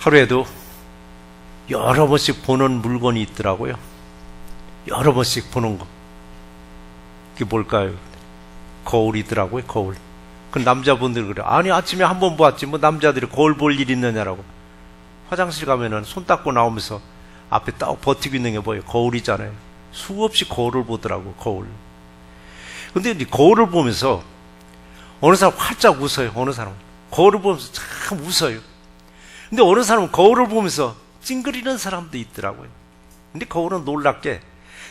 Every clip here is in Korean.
하루에도 여러 번씩 보는 물건이 있더라고요. 여러 번씩 보는 거. 그게 뭘까요? 거울이더라고요, 거울. 그 남자분들 그래. 아니, 아침에 한 번 보았지. 뭐 남자들이 거울 볼 일 있느냐라고. 화장실 가면은 손 닦고 나오면서 앞에 딱 버티고 있는 게 뭐예요? 거울이잖아요. 수없이 거울을 보더라고, 거울. 근데 이 거울을 보면서 어느 사람 활짝 웃어요, 어느 사람은. 거울을 보면서 참 웃어요. 근데 어느 사람은 거울을 보면서 찡그리는 사람도 있더라고요. 근데 거울은 놀랍게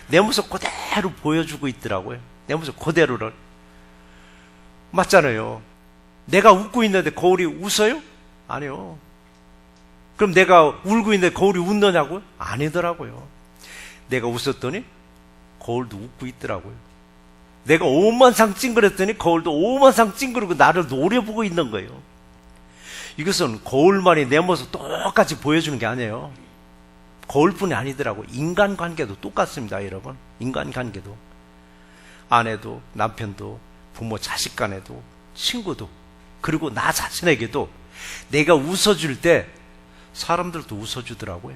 내 모습 그대로 보여주고 있더라고요. 내 모습 그대로를. 맞잖아요. 내가 웃고 있는데 거울이 웃어요? 아니요. 그럼 내가 울고 있는데 거울이 웃느냐고요? 아니더라고요. 내가 웃었더니 거울도 웃고 있더라고요. 내가 오만상 찡그렸더니 거울도 오만상 찡그리고 나를 노려보고 있는 거예요. 이것은 거울만이 내 모습 똑같이 보여주는 게 아니에요. 거울뿐이 아니더라고요. 인간관계도 똑같습니다, 여러분. 인간관계도. 아내도 남편도 부모 자식 간에도 친구도 그리고 나 자신에게도 내가 웃어줄 때 사람들도 웃어주더라고요.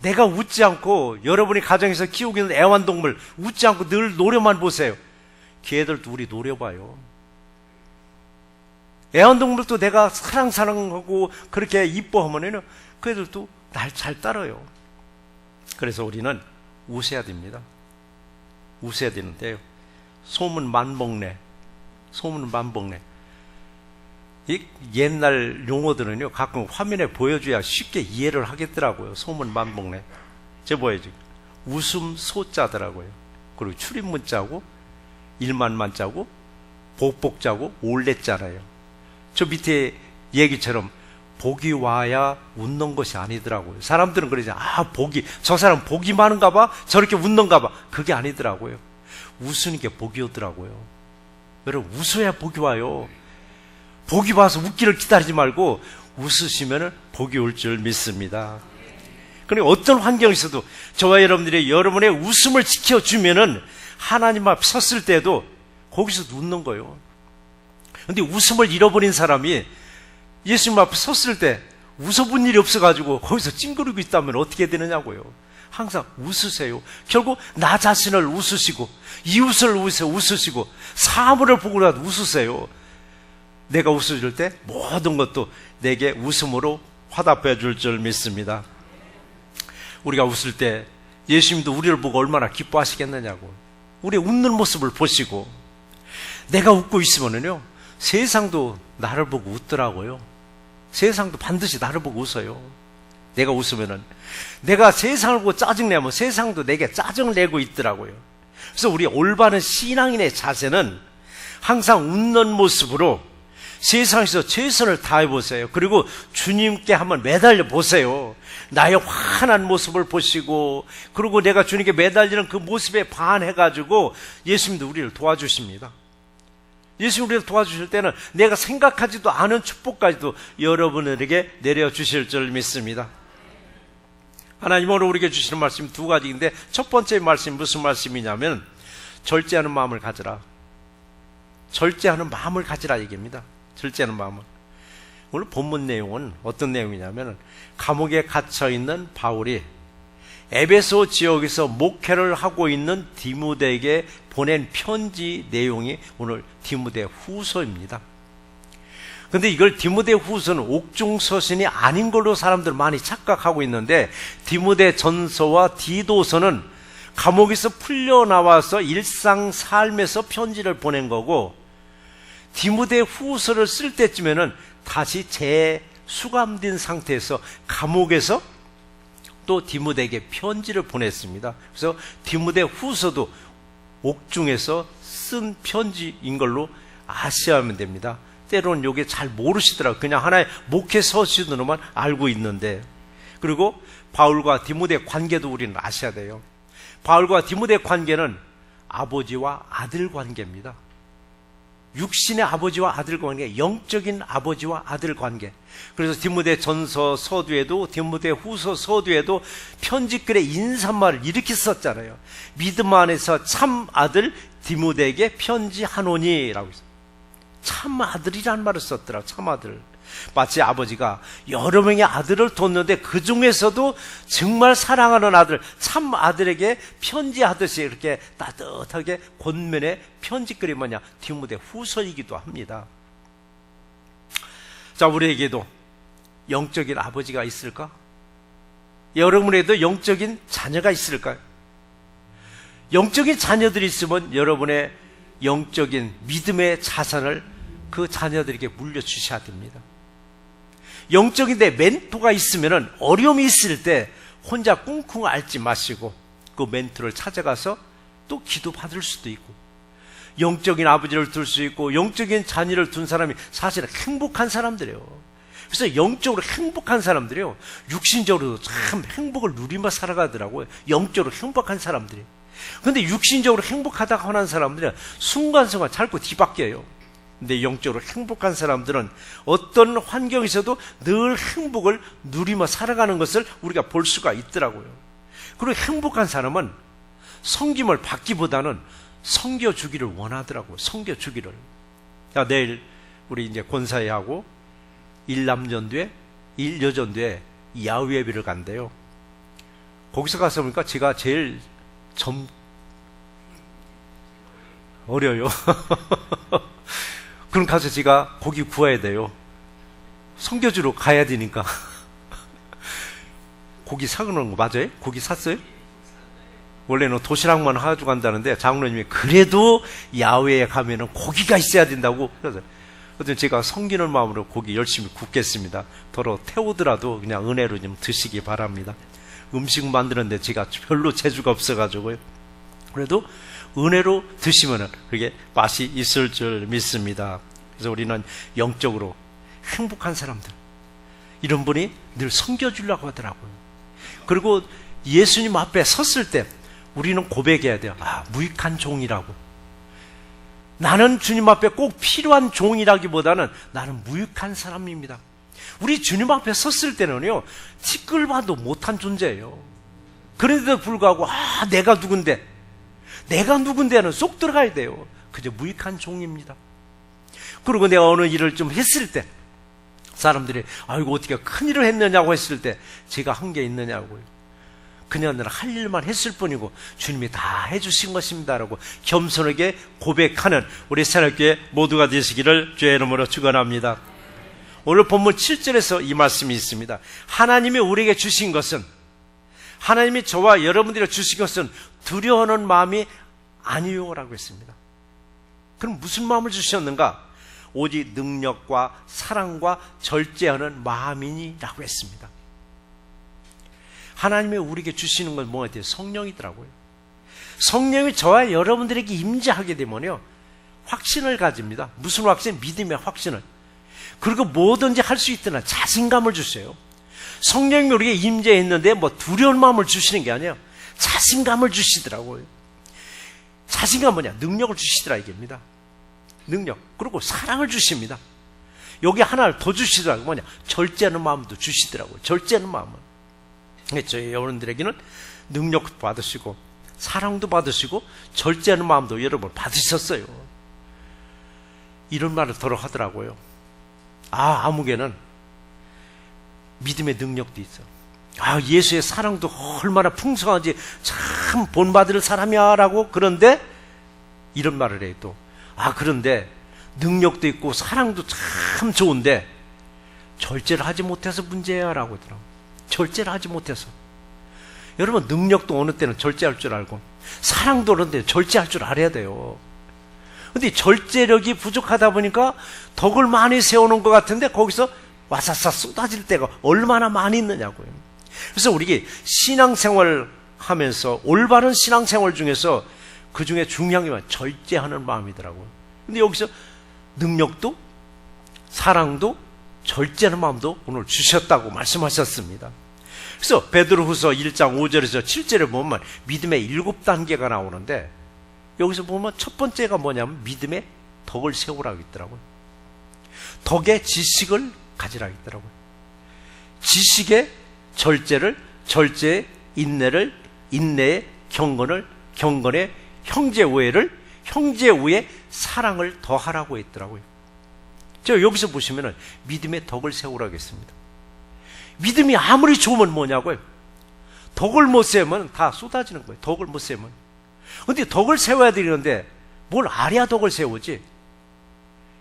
내가 웃지 않고 여러분이 가정에서 키우고 있는 애완동물 웃지 않고 늘 노려만 보세요. 걔들도 우리 노려봐요. 애완동물도 내가 사랑하고 그렇게 이뻐하면은 그 애들도 날 잘 따라요. 그래서 우리는 웃어야 됩니다. 웃어야 되는데요. 소문 만복래. 이 옛날 용어들은요, 가끔 화면에 보여줘야 쉽게 이해를 하겠더라고요. 소문 만복래. 저 보여줘. 웃음 소자더라고요. 그리고 출입문자고, 일만만자고, 복복자고, 올레자라요. 저 밑에 얘기처럼 복이 와야 웃는 것이 아니더라고요. 사람들은 그러죠. 저 사람 복이 많은가 봐? 저렇게 웃는가 봐? 그게 아니더라고요. 웃으는 게 복이 오더라고요. 여러분, 웃어야 복이 와요. 복이 와서 웃기를 기다리지 말고 웃으시면 복이 올 줄 믿습니다. 그러니까 어떤 환경에서도 저와 여러분의 웃음을 지켜주면은 하나님 앞에 섰을 때도 거기서 웃는 거예요. 근데 웃음을 잃어버린 사람이 예수님 앞에 섰을 때 웃어본 일이 없어가지고 거기서 찡그리고 있다면 어떻게 되느냐고요. 항상 웃으세요. 결국 나 자신을 웃으시고 이웃을 웃으시고 사물을 보고라도 웃으세요. 내가 웃어줄 때 모든 것도 내게 웃음으로 화답해 줄 줄 믿습니다. 우리가 웃을 때 예수님도 우리를 보고 얼마나 기뻐하시겠느냐고. 우리 웃는 모습을 보시고 내가 웃고 있으면요 세상도 나를 보고 웃더라고요. 세상도 반드시 나를 보고 웃어요. 내가 웃으면은 내가 세상을 보고 짜증내면 세상도 내게 짜증을 내고 있더라고요. 그래서 우리 올바른 신앙인의 자세는 항상 웃는 모습으로 세상에서 최선을 다해보세요. 그리고 주님께 한번 매달려 보세요. 나의 환한 모습을 보시고 그리고 내가 주님께 매달리는 그 모습에 반해가지고 예수님도 우리를 도와주십니다. 예수님 우리를 도와주실 때는 내가 생각하지도 않은 축복까지도 여러분에게 내려주실 줄 믿습니다. 하나님 오늘 우리에게 주시는 말씀 두 가지인데 첫 번째 말씀 무슨 말씀이냐면 절제하는 마음을 가져라. 절제하는 마음을 가지라 얘기입니다. 절제하는 마음을. 오늘 본문 내용은 어떤 내용이냐면 감옥에 갇혀있는 바울이 에베소 지역에서 목회를 하고 있는 디모데에게 보낸 편지 내용이 오늘 디모데 후서입니다. 근데 이걸 디모데 후서는 옥중서신이 아닌 걸로 사람들 많이 착각하고 있는데 디모데 전서와 디도서는 감옥에서 풀려나와서 일상 삶에서 편지를 보낸 거고 디모데 후서를 쓸 때쯤에는 다시 재수감된 상태에서 감옥에서 또 디모데에게 편지를 보냈습니다. 그래서 디모데 후서도 옥중에서 쓴 편지인 걸로 아셔야만 됩니다. 때로는 이게 잘 모르시더라고요. 그냥 하나의 목회 서신으로만 알고 있는데. 그리고 바울과 디모데의 관계도 우리는 아셔야 돼요. 바울과 디모데의 관계는 아버지와 아들 관계입니다. 육신의 아버지와 아들 관계, 영적인 아버지와 아들 관계. 그래서 디모데 전서 서두에도 디모데 후서 서두에도 편지글의 인사말을 이렇게 썼잖아요. 믿음 안에서 참 아들 디모데에게 편지하노니라고 했어요. 참 아들이라는 말을 썼더라. 참 아들. 마치 아버지가 여러 명의 아들을 뒀는데 그 중에서도 정말 사랑하는 아들, 참 아들에게 편지하듯이 이렇게 따뜻하게 권면의 편지글이 뭐냐? 디모데 후서이기도 합니다. 자, 우리에게도 영적인 아버지가 있을까? 여러분에게도 영적인 자녀가 있을까요? 영적인 자녀들이 있으면 여러분의 영적인 믿음의 자산을 그 자녀들에게 물려주셔야 됩니다. 영적인 내 멘토가 있으면 어려움이 있을 때 혼자 꿍꿍 앓지 마시고 그 멘토를 찾아가서 또 기도받을 수도 있고, 영적인 아버지를 둘 수 있고 영적인 자녀를 둔 사람이 사실은 행복한 사람들이에요. 그래서 영적으로 행복한 사람들이요, 육신적으로도 참 행복을 누리며 살아가더라고요. 영적으로 행복한 사람들이. 근데 육신적으로 행복하다고 하는 사람들은 순간순간 자꾸 뒤바뀌어요. 근데 영적으로 행복한 사람들은 어떤 환경에서도 늘 행복을 누리며 살아가는 것을 우리가 볼 수가 있더라고요. 그리고 행복한 사람은 섬김을 받기보다는 섬겨주기를 원하더라고요. 섬겨주기를. 자, 내일 우리 이제 권사회하고 일남전도회, 일여전도회 야외 예배를 간대요. 거기서 가서 보니까 제가 제일 어려요. 그럼 가서 제가 고기 구워야 돼요. 섬겨주러 가야 되니까. 고기 사놓은 거 맞아요? 고기 샀어요? 원래는 도시락만 가지고 간다는데 장로님이 그래도 야외에 가면은 고기가 있어야 된다고. 그래서 제가 섬기는 마음으로 고기 열심히 굽겠습니다. 더러 태우더라도 그냥 은혜로 좀 드시기 바랍니다. 음식 만드는데 제가 별로 재주가 없어가지고요. 그래도 은혜로 드시면은 그게 맛이 있을 줄 믿습니다. 그래서 우리는 영적으로 행복한 사람들, 이런 분이 늘 섬겨주려고 하더라고요. 그리고 예수님 앞에 섰을 때 우리는 고백해야 돼요. 아, 무익한 종이라고. 나는 주님 앞에 꼭 필요한 종이라기보다는 나는 무익한 사람입니다. 우리 주님 앞에 섰을 때는요, 티끌봐도 못한 존재예요. 그런데도 불구하고 내가 누군데, 내가 누군데는 쏙 들어가야 돼요. 그저 무익한 종입니다. 그리고 내가 어느 일을 좀 했을 때 사람들이 아이고 어떻게 큰일을 했느냐고 했을 때 제가 한 게 있느냐고요. 그냥 내가 할 일만 했을 뿐이고 주님이 다 해주신 것입니다라고 겸손하게 고백하는 우리 새롭게 모두가 되시기를 주의 이름으로 축원합니다. 오늘 본문 7절에서 이 말씀이 있습니다. 하나님이 우리에게 주신 것은, 하나님이 저와 여러분들에게 주신 것은 두려워하는 마음이 아니요라고 했습니다. 그럼 무슨 마음을 주셨는가? 오직 능력과 사랑과 절제하는 마음이니라고 했습니다. 하나님이 우리에게 주시는 건 뭐가 돼요? 성령이더라고요. 성령이 저와 여러분들에게 임재하게 되면요, 확신을 가집니다. 무슨 확신? 믿음의 확신을. 그리고 뭐든지 할 수 있다는 자신감을 주세요. 성령이 우리에게 임재했는데 뭐 두려운 마음을 주시는 게 아니에요. 자신감을 주시더라고요. 자신감 뭐냐? 능력을 주시더라 이게입니다. 능력. 그리고 사랑을 주십니다. 여기 하나를 더 주시더라고요. 뭐냐? 절제하는 마음도 주시더라고요. 절제하는 마음은. 저희 여러분들에게는 능력도 받으시고 사랑도 받으시고 절제하는 마음도 여러분 받으셨어요. 이런 말을 더러 하더라고요. 아무개는 믿음의 능력도 있어. 예수의 사랑도 얼마나 풍성한지 참 본받을 사람이야 라고. 그런데 이런 말을 해요 또. 그런데 능력도 있고 사랑도 참 좋은데 절제를 하지 못해서 문제야 라고 하더라고요. 절제를 하지 못해서. 여러분, 능력도 어느 때는 절제할 줄 알고 사랑도 어느 때는 절제할 줄 알아야 돼요. 근데 절제력이 부족하다 보니까 덕을 많이 세우는 것 같은데 거기서 와사사 쏟아질 때가 얼마나 많이 있느냐고요. 그래서 우리 신앙생활 하면서 올바른 신앙생활 중에서 그 중에 중요한 게 절제하는 마음이더라고요. 근데 여기서 능력도 사랑도 절제하는 마음도 오늘 주셨다고 말씀하셨습니다. 그래서 베드로후서 1장 5절에서 7절에 보면 믿음의 7단계가 나오는데 여기서 보면 첫 번째가 뭐냐면 믿음의 덕을 세우라고 있더라고요. 덕의 지식을 가지라고 있더라고요. 지식의 절제를, 절제의 인내를, 인내의 경건을, 경건의 형제 우애를, 형제 우애 사랑을 더하라고 했더라고요. 저 여기서 보시면은 믿음의 덕을 세우라고 했습니다. 믿음이 아무리 좋으면 뭐냐고요? 덕을 못 세우면 다 쏟아지는 거예요. 덕을 못 세우면. 근데 덕을 세워야 되는데 뭘 알아야 덕을 세우지?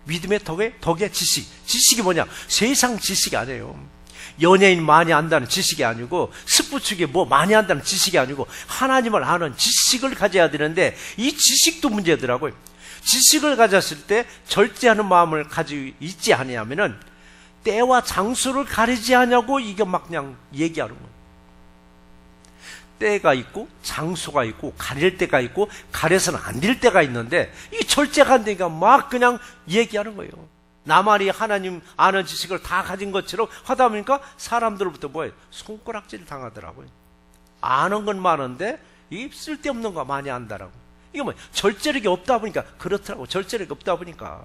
믿음의 덕의 지식. 지식이 뭐냐? 세상 지식이 아니에요. 연예인 많이 안다는 지식이 아니고, 스포츠계 뭐 많이 안다는 지식이 아니고, 하나님을 아는 지식을 가져야 되는데, 이 지식도 문제더라고요. 지식을 가졌을 때 절제하는 마음을 가지고 있지 아니하면은 때와 장소를 가리지 않냐고 이게 막 그냥 얘기하는 거예요. 때가 있고 장소가 있고 가릴 때가 있고 가려서는 안 될 때가 있는데 이 절제가 안 되니까 막 그냥 얘기하는 거예요. 나만이 하나님 아는 지식을 다 가진 것처럼 하다 보니까 사람들로부터 뭐예요? 손가락질 당하더라고요. 아는 건 많은데 이 쓸데없는 거 많이 안다라고. 이게 뭐예요? 절제력이 없다 보니까 그렇더라고. 절제력이 없다 보니까.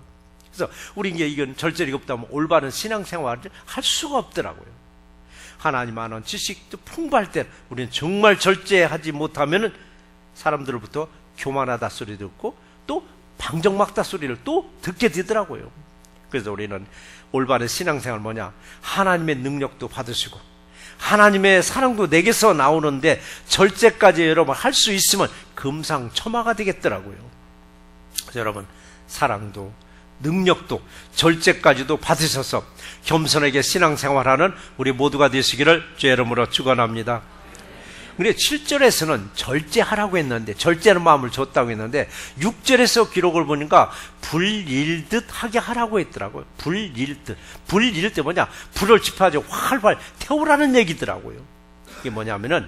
그래서 우리 이건 절제력이 없다면 올바른 신앙생활을 할 수가 없더라고요. 하나님 아는 지식도 풍부할 때 우리는 정말 절제하지 못하면 사람들로부터 교만하다 소리 듣고 또 방정막다 소리를 또 듣게 되더라고요. 그래서 우리는 올바른 신앙생활 뭐냐? 하나님의 능력도 받으시고 하나님의 사랑도 내게서 나오는데 절제까지 여러분 할 수 있으면 금상첨화가 되겠더라고요. 그래서 여러분 사랑도 능력도 절제까지도 받으셔서 겸손하게 신앙생활하는 우리 모두가 되시기를 주의 이름으로 축원합니다. 근데 7절에서는 절제하라고 했는데, 절제하는 마음을 줬다고 했는데 6절에서 기록을 보니까 불일듯 하게 하라고 했더라고요. 불일듯. 불일듯 뭐냐? 불을 지펴가지고 활활 태우라는 얘기더라고요. 이게 뭐냐면은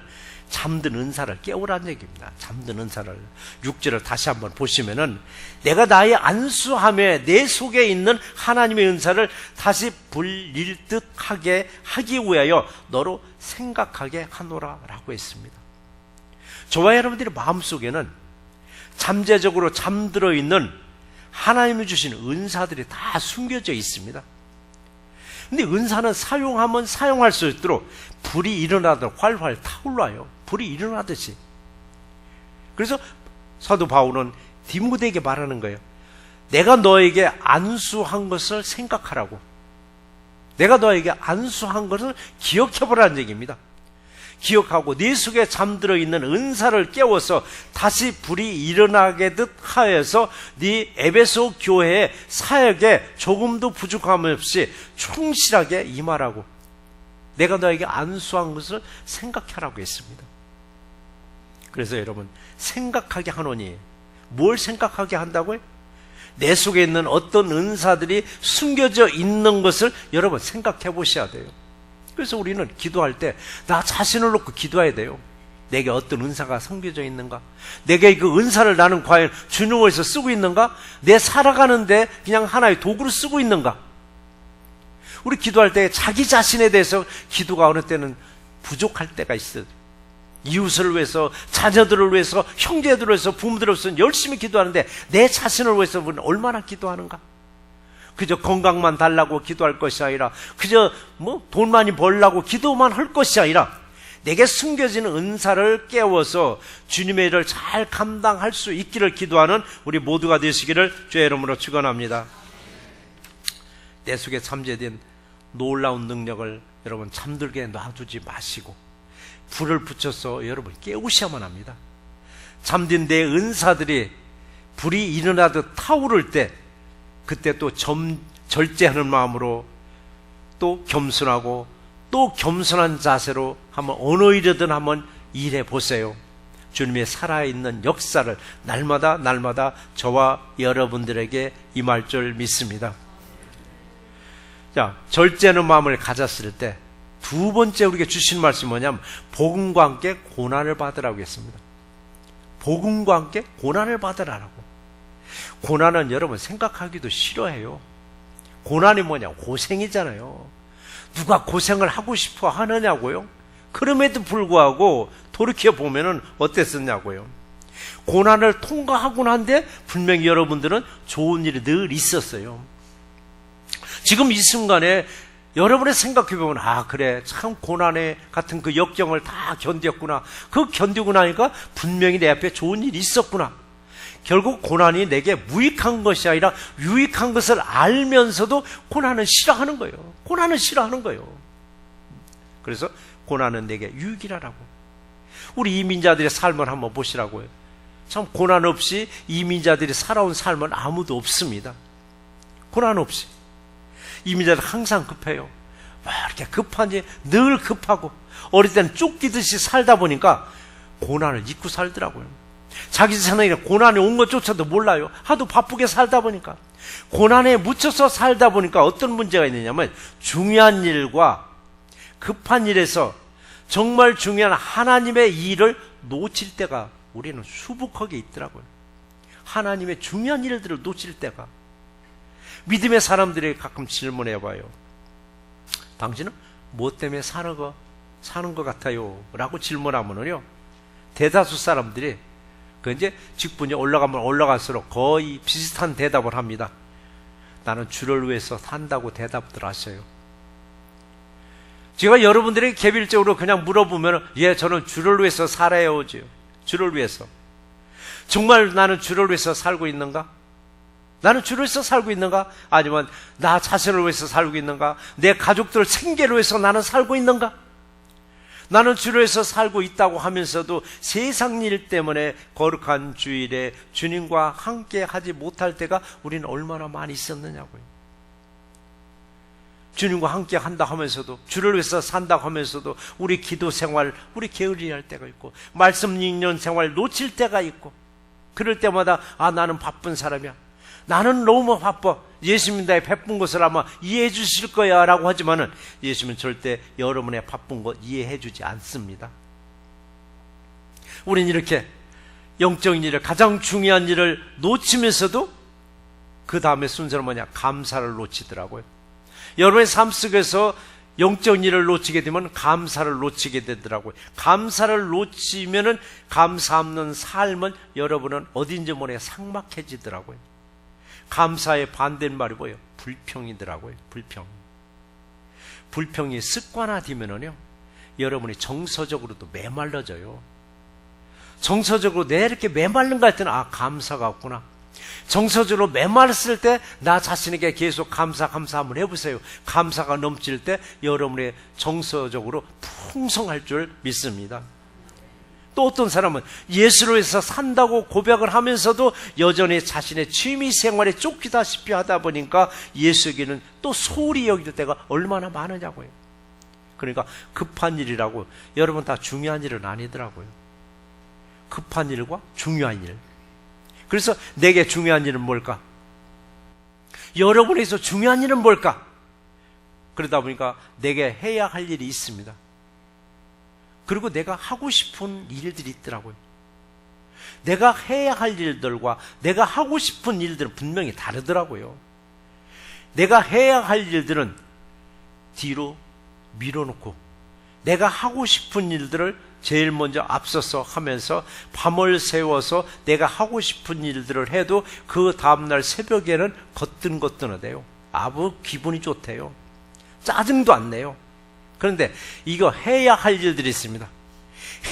잠든 은사를 깨우라는 얘기입니다. 잠든 은사를. 6절을 다시 한번 보시면은 내가 나의 안수함에 내 속에 있는 하나님의 은사를 다시 불릴듯 하게 하기 위하여 너로 생각하게 하노라라고 했습니다. 저와 여러분들의 마음속에는 잠재적으로 잠들어 있는 하나님이 주신 은사들이 다 숨겨져 있습니다. 근데 은사는 사용하면 사용할 수 있도록 불이 일어나도록 활활 타올라요. 불이 일어나듯이. 그래서 사도 바울은 디모데에게 말하는 거예요. 내가 너에게 안수한 것을 생각하라고. 내가 너에게 안수한 것을 기억해보라는 얘기입니다. 기억하고 네 속에 잠들어 있는 은사를 깨워서 다시 불이 일어나게듯 하여서 네 에베소 교회의 사역에 조금도 부족함 없이 충실하게 임하라고. 내가 너에게 안수한 것을 생각하라고 했습니다. 그래서 여러분 생각하게 하노니 뭘 생각하게 한다고요? 내 속에 있는 어떤 은사들이 숨겨져 있는 것을 여러분 생각해 보셔야 돼요. 그래서 우리는 기도할 때 나 자신을 놓고 기도해야 돼요. 내게 어떤 은사가 숨겨져 있는가? 내게 그 은사를 나는 과연 주님을 위해서 쓰고 있는가? 내 살아가는데 그냥 하나의 도구로 쓰고 있는가? 우리 기도할 때 자기 자신에 대해서 기도가 어느 때는 부족할 때가 있어요. 이웃을 위해서, 자녀들을 위해서, 형제들을 위해서, 부모들을 위해서 열심히 기도하는데 내 자신을 위해서 우리는 얼마나 기도하는가? 그저 건강만 달라고 기도할 것이 아니라 그저 돈 많이 벌라고 기도만 할 것이 아니라 내게 숨겨진 은사를 깨워서 주님의 일을 잘 감당할 수 있기를 기도하는 우리 모두가 되시기를 주의 이름으로 축원합니다. 내 속에 잠재된 놀라운 능력을 여러분 잠들게 놔두지 마시고 불을 붙여서 여러분 깨우셔야만 합니다. 잠든 내 은사들이 불이 일어나듯 타오를 때 그때 또 절제하는 마음으로 또 겸손하고 또 겸손한 자세로 한번 어느 일이든 한번 일해 보세요. 주님의 살아있는 역사를 날마다 저와 여러분들에게 임할 줄 믿습니다. 자, 절제하는 마음을 가졌을 때 두 번째 우리에게 주신 말씀이 뭐냐면 복음과 함께 고난을 받으라고 했습니다. 복음과 함께 고난을 받으라고. 고난은 여러분 생각하기도 싫어해요. 고난이 뭐냐? 고생이잖아요. 누가 고생을 하고 싶어 하느냐고요? 그럼에도 불구하고 돌이켜보면 어땠었냐고요? 고난을 통과하고 난데 분명히 여러분들은 좋은 일이 늘 있었어요. 지금 이 순간에 여러분의 생각해보면 그래 참 고난의 같은 그 역경을 다 견뎠구나. 그 견디고 나니까 분명히 내 앞에 좋은 일이 있었구나. 결국 고난이 내게 무익한 것이 아니라 유익한 것을 알면서도 고난은 싫어하는 거예요. 고난은 싫어하는 거예요. 그래서 고난은 내게 유익이라고. 우리 이민자들의 삶을 한번 보시라고요. 참 고난 없이 이민자들이 살아온 삶은 아무도 없습니다. 고난 없이. 이민자들 항상 급해요. 막 이렇게 급한지 늘 급하고 어릴 때는 쫓기듯이 살다 보니까 고난을 잊고 살더라고요. 자기 세상에 고난이 온 것조차도 몰라요. 하도 바쁘게 살다 보니까. 고난에 묻혀서 살다 보니까 어떤 문제가 있느냐면 중요한 일과 급한 일에서 정말 중요한 하나님의 일을 놓칠 때가 우리는 수북하게 있더라고요. 하나님의 중요한 일들을 놓칠 때가. 믿음의 사람들에게 가끔 질문해봐요. 당신은 뭐 때문에 사는 것 같아요? 라고 질문하면요, 대다수 사람들이 이제 직분이 올라가면 올라갈수록 거의 비슷한 대답을 합니다. 나는 주를 위해서 산다고 대답들 하셔요. 제가 여러분들에게 개별적으로 그냥 물어보면 예, 저는 주를 위해서 살아요. 주를 위해서. 정말 나는 주를 위해서 살고 있는가? 나는 주를 위해서 살고 있는가? 아니면 나 자신을 위해서 살고 있는가? 내 가족들 생계를 위해서 나는 살고 있는가? 나는 주를 위해서 살고 있다고 하면서도 세상 일 때문에 거룩한 주일에 주님과 함께 하지 못할 때가 우리는 얼마나 많이 있었느냐고요. 주님과 함께 한다 하면서도, 주를 위해서 산다고 하면서도 우리 기도 생활, 우리 게으리할 때가 있고, 말씀 읽는 생활 놓칠 때가 있고, 그럴 때마다 나는 바쁜 사람이야. 나는 너무 바빠. 예수님 나의 바쁜 것을 아마 이해해 주실 거야 라고 하지만은 예수님은 절대 여러분의 바쁜 것 이해해 주지 않습니다. 우린 이렇게 영적인 일을, 가장 중요한 일을 놓치면서도 그 다음에 순서는 뭐냐? 감사를 놓치더라고요. 여러분의 삶 속에서 영적인 일을 놓치게 되면 감사를 놓치게 되더라고요. 감사를 놓치면은 감사 없는 삶은 여러분은 어딘지 모르게 삭막해지더라고요. 감사의 반대말이 뭐예요? 불평이더라고요. 불평이 습관화되면은요, 여러분이 정서적으로도 메말라져요. 정서적으로 내 이렇게 메말른가 했더니 감사가 없구나. 정서적으로 메말랐을 때 나 자신에게 계속 감사 한번 해보세요. 감사가 넘칠 때 여러분의 정서적으로 풍성할 줄 믿습니다. 또 어떤 사람은 예수를 위해서 산다고 고백을 하면서도 여전히 자신의 취미 생활에 쫓기다시피 하다 보니까 예수에게는 또 소홀히 여길 때가 얼마나 많으냐고요. 그러니까 급한 일이라고, 여러분 다 중요한 일은 아니더라고요. 급한 일과 중요한 일. 그래서 내게 중요한 일은 뭘까? 여러분에게서 중요한 일은 뭘까? 그러다 보니까 내게 해야 할 일이 있습니다. 그리고 내가 하고 싶은 일들이 있더라고요. 내가 해야 할 일들과 내가 하고 싶은 일들은 분명히 다르더라고요. 내가 해야 할 일들은 뒤로 밀어놓고 내가 하고 싶은 일들을 제일 먼저 앞서서 하면서 밤을 새워서 내가 하고 싶은 일들을 해도 그 다음날 새벽에는 거뜬거뜬하대요. 아무 기분이 좋대요. 짜증도 안 내요. 그런데 이거 해야 할 일들이 있습니다.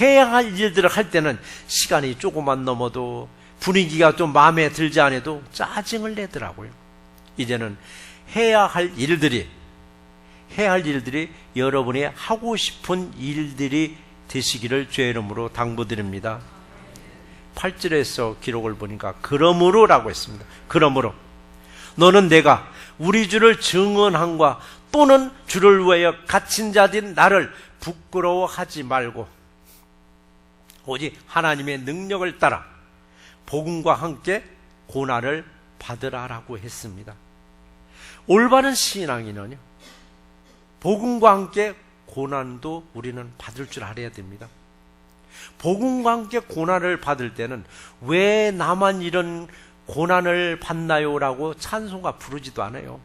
해야 할 일들을 할 때는 시간이 조금만 넘어도 분위기가 좀 마음에 들지 않아도 짜증을 내더라고요. 이제는 해야 할 일들이 여러분이 하고 싶은 일들이 되시기를 주의 이름으로 당부드립니다. 8절에서 기록을 보니까 그러므로라고 했습니다. 그러므로 너는 내가 우리 주를 증언함과 또는 주를 위하여 갇힌 자된 나를 부끄러워하지 말고 오직 하나님의 능력을 따라 복음과 함께 고난을 받으라라고 했습니다. 올바른 신앙인은요, 복음과 함께 고난도 우리는 받을 줄 알아야 됩니다. 복음과 함께 고난을 받을 때는 왜 나만 이런 고난을 받나요? 라고 찬송가 부르지도 않아요.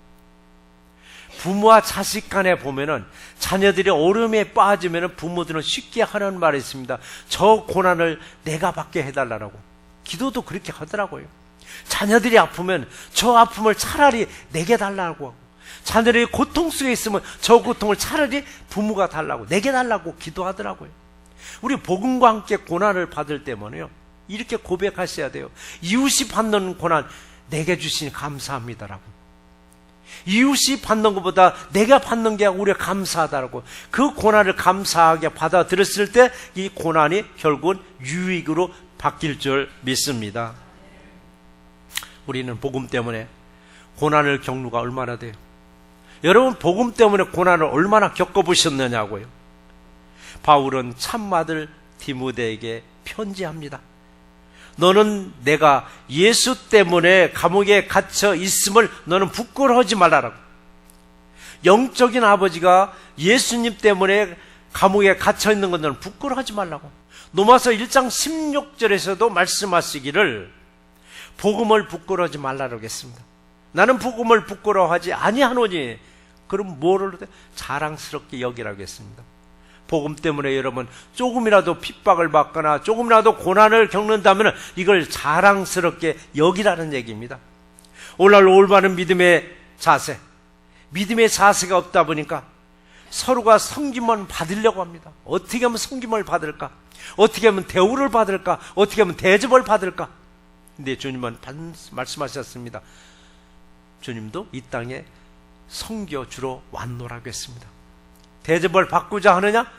부모와 자식 간에 보면은 자녀들이 어려움에 빠지면은 부모들은 쉽게 하는 말이 있습니다. 저 고난을 내가 받게 해달라고. 기도도 그렇게 하더라고요. 자녀들이 아프면 저 아픔을 차라리 내게 달라고 하고, 자녀들이 고통 속에 있으면 저 고통을 차라리 부모가 달라고, 내게 달라고 기도하더라고요. 우리 복음과 함께 고난을 받을 때면요, 이렇게 고백하셔야 돼요. 이웃이 받는 고난 내게 주시니 감사합니다라고. 이웃이 받는 것보다 내가 받는 게 우리가 감사하다라고. 그 고난을 감사하게 받아들였을 때 이 고난이 결국은 유익으로 바뀔 줄 믿습니다. 우리는 복음 때문에 고난을 겪는가 얼마나 돼요? 여러분 복음 때문에 고난을 얼마나 겪어보셨느냐고요. 바울은 참마들 디모데에게 편지합니다. 너는 내가 예수 때문에 감옥에 갇혀 있음을 너는 부끄러워하지 말라라고. 영적인 아버지가 예수님 때문에 감옥에 갇혀 있는 건 너는 부끄러워하지 말라고. 로마서 1장 16절에서도 말씀하시기를 복음을 부끄러워하지 말라고 했습니다. 나는 복음을 부끄러워하지 아니하노니 그럼 뭐를 자랑스럽게 여기라고 했습니다. 복음 때문에 여러분 조금이라도 핍박을 받거나 조금이라도 고난을 겪는다면 이걸 자랑스럽게 여기라는 얘기입니다. 오늘날 올바른 믿음의 자세가 없다 보니까 서로가 섬김을 받으려고 합니다. 어떻게 하면 섬김을 받을까? 어떻게 하면 대우를 받을까? 어떻게 하면 대접을 받을까? 근데 주님은 말씀하셨습니다. 주님도 이 땅에 섬겨주러 왔노라고 했습니다. 대접을 받고자 하느냐?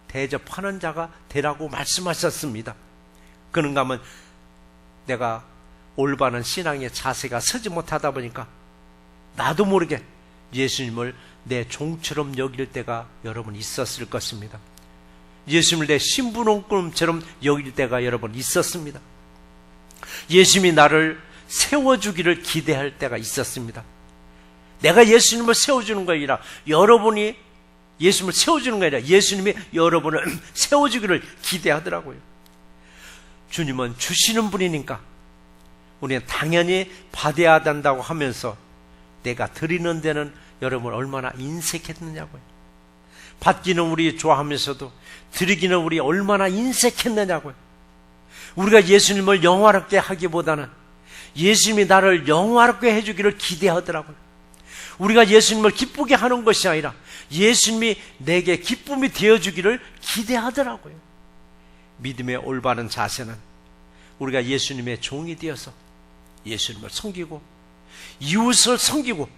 대접하는 자가 되라고 말씀하셨습니다. 그런가 하면 내가 올바른 신앙의 자세가 서지 못하다 보니까 나도 모르게 예수님을 내 종처럼 여길 때가 여러분 있었을 것입니다. 예수님을 내 신부름꾼처럼 여길 때가 여러분 있었습니다. 예수님이 나를 세워주기를 기대할 때가 있었습니다. 내가 예수님을 세워주는 게 아니라 여러분이 예수님을 세워주는 게 아니라 예수님이 여러분을 세워주기를 기대하더라고요. 주님은 주시는 분이니까 우리는 당연히 받아야 된다고 하면서 내가 드리는 데는 여러분 얼마나 인색했느냐고요. 받기는 우리 좋아하면서도 드리기는 우리 얼마나 인색했느냐고요. 우리가 예수님을 영화롭게 하기보다는 예수님이 나를 영화롭게 해주기를 기대하더라고요. 우리가 예수님을 기쁘게 하는 것이 아니라 예수님이 내게 기쁨이 되어주기를 기대하더라고요. 믿음의 올바른 자세는 우리가 예수님의 종이 되어서 예수님을 섬기고 이웃을 섬기고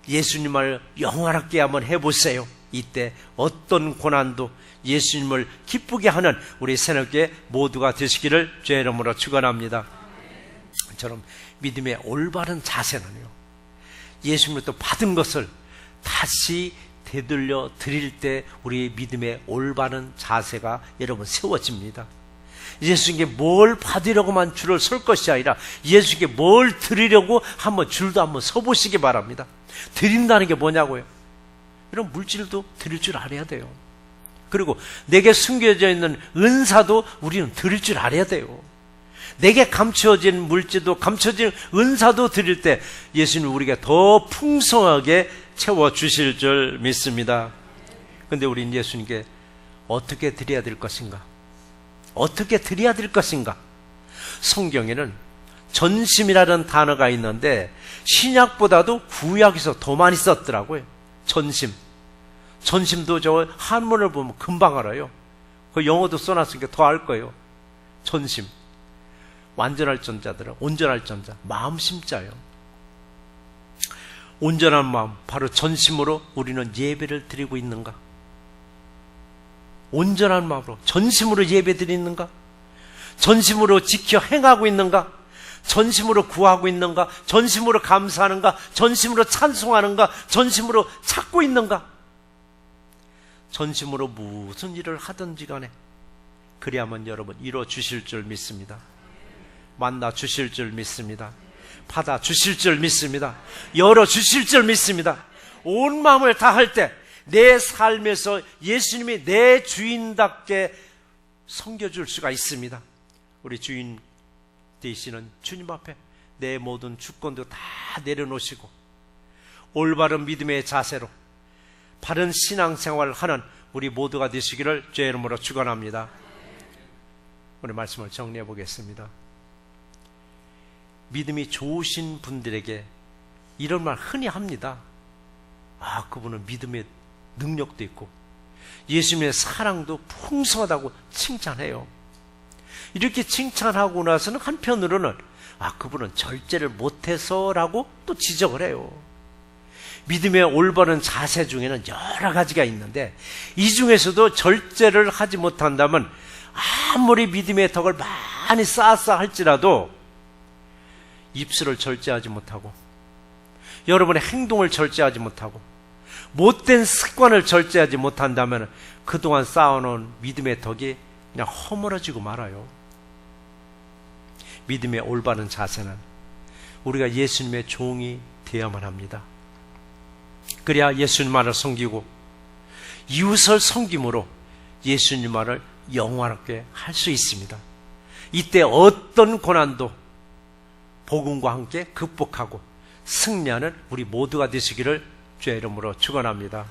예수님을 영화롭게 한번 해보세요. 이때 어떤 고난도 예수님을 기쁘게 하는 우리 새롭게 모두가 되시기를 주의 이름으로 축원합니다. 저는 믿음의 올바른 자세는요, 예수님으로부터 받은 것을 다시 되돌려 드릴 때 우리의 믿음의 올바른 자세가 여러분 세워집니다. 예수님께 뭘 받으려고만 줄을 설 것이 아니라 예수님께 뭘 드리려고 한번 줄도 한번 서보시기 바랍니다. 드린다는 게 뭐냐고요? 이런 물질도 드릴 줄 알아야 돼요. 그리고 내게 숨겨져 있는 은사도 우리는 드릴 줄 알아야 돼요. 내게 감춰진 물질도 감춰진 은사도 드릴 때 예수님 우리가 더 풍성하게 채워주실 줄 믿습니다. 그런데 우리는 예수님께 어떻게 드려야 될 것인가? 어떻게 드려야 될 것인가? 성경에는 전심이라는 단어가 있는데 신약보다도 구약에서 더 많이 썼더라고요. 전심도 저 한문을 보면 금방 알아요. 그 영어도 써놨으니까 더 알 거예요. 전심. 완전할 전자들은 온전할 전자, 마음 심자요. 온전한 마음, 바로 전심으로 우리는 예배를 드리고 있는가? 온전한 마음으로 전심으로 예배 드리는가? 전심으로 지켜 행하고 있는가? 전심으로 구하고 있는가? 전심으로 감사하는가? 전심으로 찬송하는가? 전심으로 찾고 있는가? 전심으로 무슨 일을 하든지 간에 그래야만 여러분 이루어 주실 줄 믿습니다. 만나 주실 줄 믿습니다. 받아 주실 줄 믿습니다. 열어 주실 줄 믿습니다. 온 마음을 다할 때 내 삶에서 예수님이 내 주인답게 섬겨줄 수가 있습니다. 우리 주인 되시는 주님 앞에 내 모든 주권도 다 내려놓으시고 올바른 믿음의 자세로 바른 신앙생활을 하는 우리 모두가 되시기를 주의 이름으로 축원합니다. 오늘 말씀을 정리해 보겠습니다. 믿음이 좋으신 분들에게 이런 말 흔히 합니다. 그분은 믿음의 능력도 있고 예수님의 사랑도 풍성하다고 칭찬해요. 이렇게 칭찬하고 나서는 한편으로는 그분은 절제를 못해서라고 또 지적을 해요. 믿음의 올바른 자세 중에는 여러 가지가 있는데 이 중에서도 절제를 하지 못한다면 아무리 믿음의 덕을 많이 쌓았다 할지라도 입술을 절제하지 못하고 여러분의 행동을 절제하지 못하고 못된 습관을 절제하지 못한다면 그동안 쌓아놓은 믿음의 덕이 그냥 허물어지고 말아요. 믿음의 올바른 자세는 우리가 예수님의 종이 되어야만 합니다. 그래야 예수님만을 섬기고 이웃을 섬김으로 예수님만을 영화롭게 할 수 있습니다. 이때 어떤 고난도 복음과 함께 극복하고 승리하는 우리 모두가 되시기를 주의 이름으로 축원합니다.